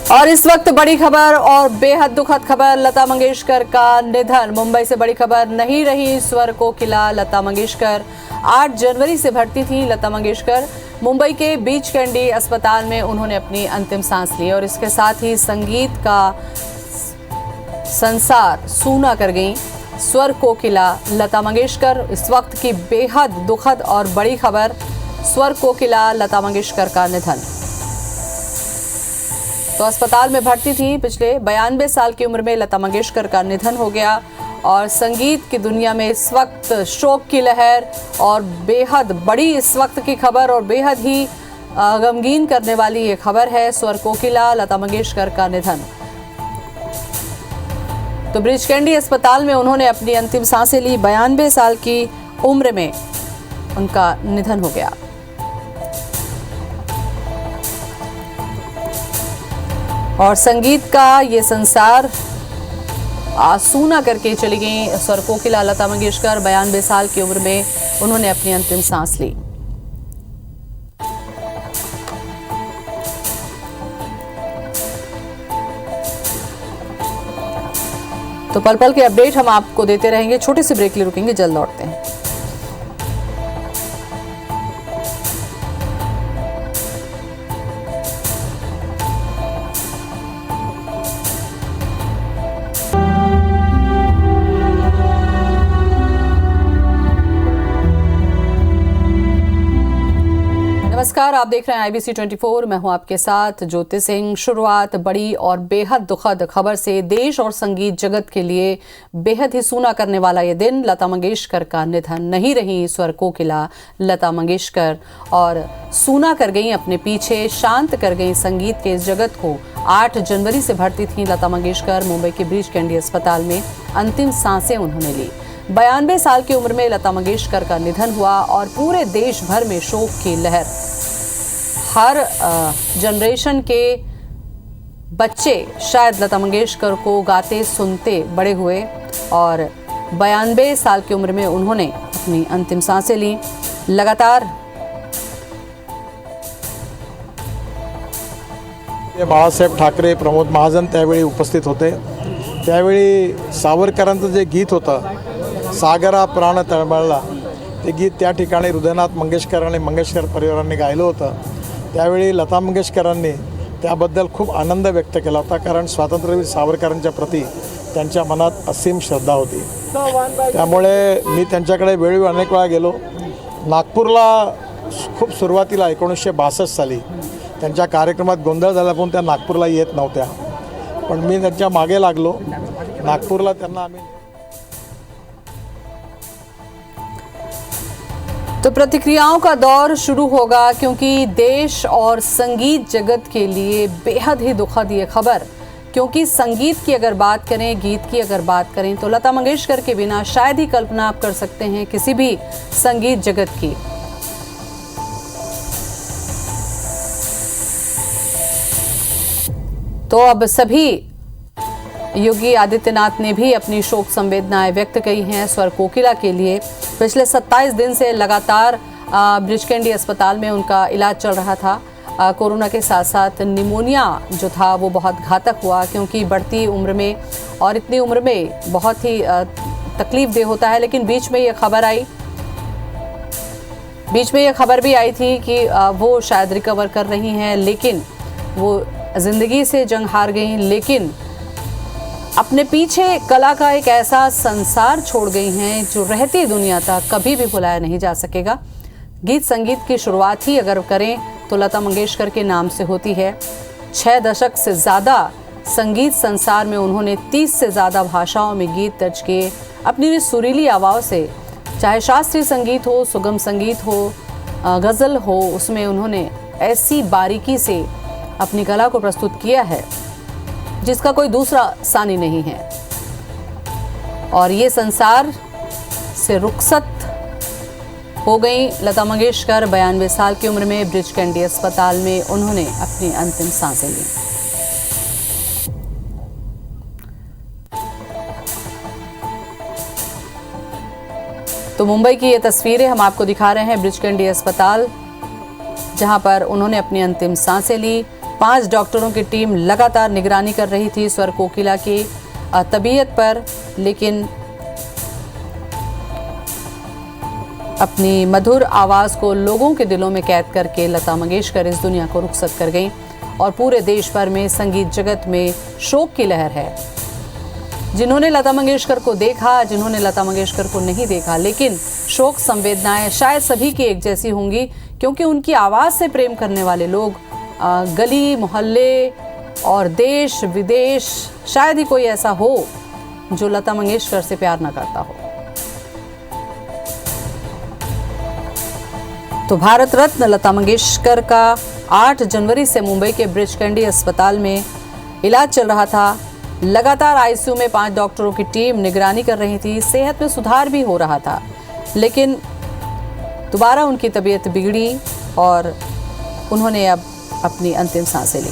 और इस वक्त बड़ी खबर और बेहद दुखद खबर, लता मंगेशकर का निधन। मुंबई से बड़ी खबर नहीं रही स्वर कोकिला लता मंगेशकर। 8 जनवरी से भर्ती थी लता मंगेशकर। मुंबई के बीच कैंडी अस्पताल में उन्होंने अपनी अंतिम सांस ली और इसके साथ ही संगीत का संसार सूना कर गई स्वर कोकिला लता मंगेशकर। इस वक्त की बेहद दुखद और बड़ी खबर, स्वर कोकिला लता मंगेशकर का निधन। तो अस्पताल में भर्ती थी। पिछले 92 साल की उम्र में लता मंगेशकर का निधन हो गया और संगीत की दुनिया में इस वक्त शोक की लहर और बेहद बड़ी इस वक्त की खबर और बेहद ही गमगीन करने वाली ये खबर है, स्वर कोकिला लता मंगेशकर का निधन। तो ब्रिज कैंडी अस्पताल में उन्होंने अपनी अंतिम सांसें ली। 92 साल की उम्र में उनका निधन हो गया। और संगीत का ये संसार सूना करके चली गई स्वर कोकिला लता मंगेशकर। 92 साल की उम्र में उन्होंने अपनी अंतिम सांस ली। तो पल पल के अपडेट हम आपको देते रहेंगे। छोटे से ब्रेक लिए रुकेंगे, जल्द लौटते हैं। नमस्कार, आप देख रहे हैं IBC 24। मैं हूं आपके साथ ज्योति सिंह। शुरुआत बड़ी और बेहद दुखद खबर से। देश और संगीत जगत के लिए बेहद ही सूना करने वाला ये दिन, लता मंगेशकर का निधन। नहीं रही स्वर कोकिला लता मंगेशकर और सूना कर गई अपने पीछे, शांत कर गई संगीत के इस जगत को। 8 जनवरी से भर्ती थी लता मंगेशकर। मुंबई के ब्रीच कैंडी अस्पताल में अंतिम सांसें उन्होंने ली। 92 साल की उम्र में लता मंगेशकर का निधन हुआ और पूरे देश भर में शोक की लहर। हर जनरेशन के बच्चे शायद लता मंगेशकर को गाते सुनते बड़े हुए और 92 साल की उम्र में उन्होंने अपनी अंतिम सांसें ली। लगातार बाळासाहेब ठाकरे, प्रमोद महाजन त्यावेळी उपस्थित होते। त्यावेळी सावरकरांचं जे गीत होतं, सागरा प्राण तळमळला, ते गीत त्या ठिकाणी हृदयनाथ मंगेशकर आणि मंगेशकर परिवारांनी गायलं होतं। त्यावेळी लता मंगेशकरांनी त्याबद्दल खूप आनंद व्यक्त केला होता, कारण स्वातंत्र्यवीर सावरकरांच्या प्रती त्यांच्या मनात असीम श्रद्धा होती। त्यामुळे मी त्यांच्याकडे वेळोवेळी अनेक वेळा गेलो। नागपूरला खूप सुरुवातीला 1962 साली त्यांच्या कार्यक्रमात गोंधळ झाल्यापासून त्या नागपूरला येत नव्हत्या, पण मी त्यांच्या मागे लागलो। नागपूरला त्यांना आम्ही तो प्रतिक्रियाओं का दौर शुरू होगा, क्योंकि देश और संगीत जगत के लिए बेहद ही दुखद ये खबर। क्योंकि संगीत की अगर बात करें, गीत की अगर बात करें, तो लता मंगेशकर के बिना शायद ही कल्पना आप कर सकते हैं किसी भी संगीत जगत की। तो अब सभी योगी आदित्यनाथ ने भी अपनी शोक संवेदनाएं व्यक्त की हैं स्वर कोकिला के लिए। पिछले 27 दिन से लगातार ब्रिज कैंडी अस्पताल में उनका इलाज चल रहा था। कोरोना के साथ साथ निमोनिया जो था वो बहुत घातक हुआ, क्योंकि बढ़ती उम्र में और इतनी उम्र में बहुत ही तकलीफ दे होता है। लेकिन बीच में ये खबर भी आई थी कि वो शायद रिकवर कर रही हैं, लेकिन वो जिंदगी से जंग हार गई। लेकिन अपने पीछे कला का एक ऐसा संसार छोड़ गई हैं जो रहती दुनिया तक कभी भी भुलाया नहीं जा सकेगा। गीत संगीत की शुरुआत ही अगर करें तो लता मंगेशकर के नाम से होती है। 6 दशक से ज़्यादा संगीत संसार में उन्होंने 30 से ज़्यादा भाषाओं में गीत दर्ज किए। अपनी सुरीली आवाज़ से, चाहे शास्त्रीय संगीत हो, सुगम संगीत हो, गज़ल हो, उसमें उन्होंने ऐसी बारीकी से अपनी कला को प्रस्तुत किया है जिसका कोई दूसरा सानी नहीं है। और ये संसार से रुखसत हो गई लता मंगेशकर। 92 साल की उम्र में ब्रिज कैंडी अस्पताल में उन्होंने अपनी अंतिम सांसें ली। तो मुंबई की ये तस्वीरें हम आपको दिखा रहे हैं ब्रिज कैंडी अस्पताल, जहां पर उन्होंने अपनी अंतिम सांसें ली। 5 डॉक्टरों की टीम लगातार निगरानी कर रही थी स्वर कोकिला की तबीयत पर, लेकिन अपनी मधुर आवाज़ को लोगों के दिलों में कैद करके लता मंगेशकर इस दुनिया को रुखसत कर गईं और पूरे देश भर में संगीत जगत में शोक की लहर है। जिन्होंने लता मंगेशकर को देखा, जिन्होंने लता मंगेशकर को नहीं देखा, लेकिन शोक संवेदनाएं शायद सभी की एक जैसी होंगी, क्योंकि उनकी आवाज़ से प्रेम करने वाले लोग गली मोहल्ले और देश विदेश, शायद ही कोई ऐसा हो जो लता मंगेशकर से प्यार ना करता हो। तो भारत रत्न लता मंगेशकर का 8 जनवरी से मुंबई के ब्रिच कैंडी अस्पताल में इलाज चल रहा था। लगातार आईसीयू में 5 डॉक्टरों की टीम निगरानी कर रही थी। सेहत में सुधार भी हो रहा था, लेकिन दोबारा उनकी तबीयत बिगड़ी और उन्होंने अब अपनी अंतिम सांसें ली।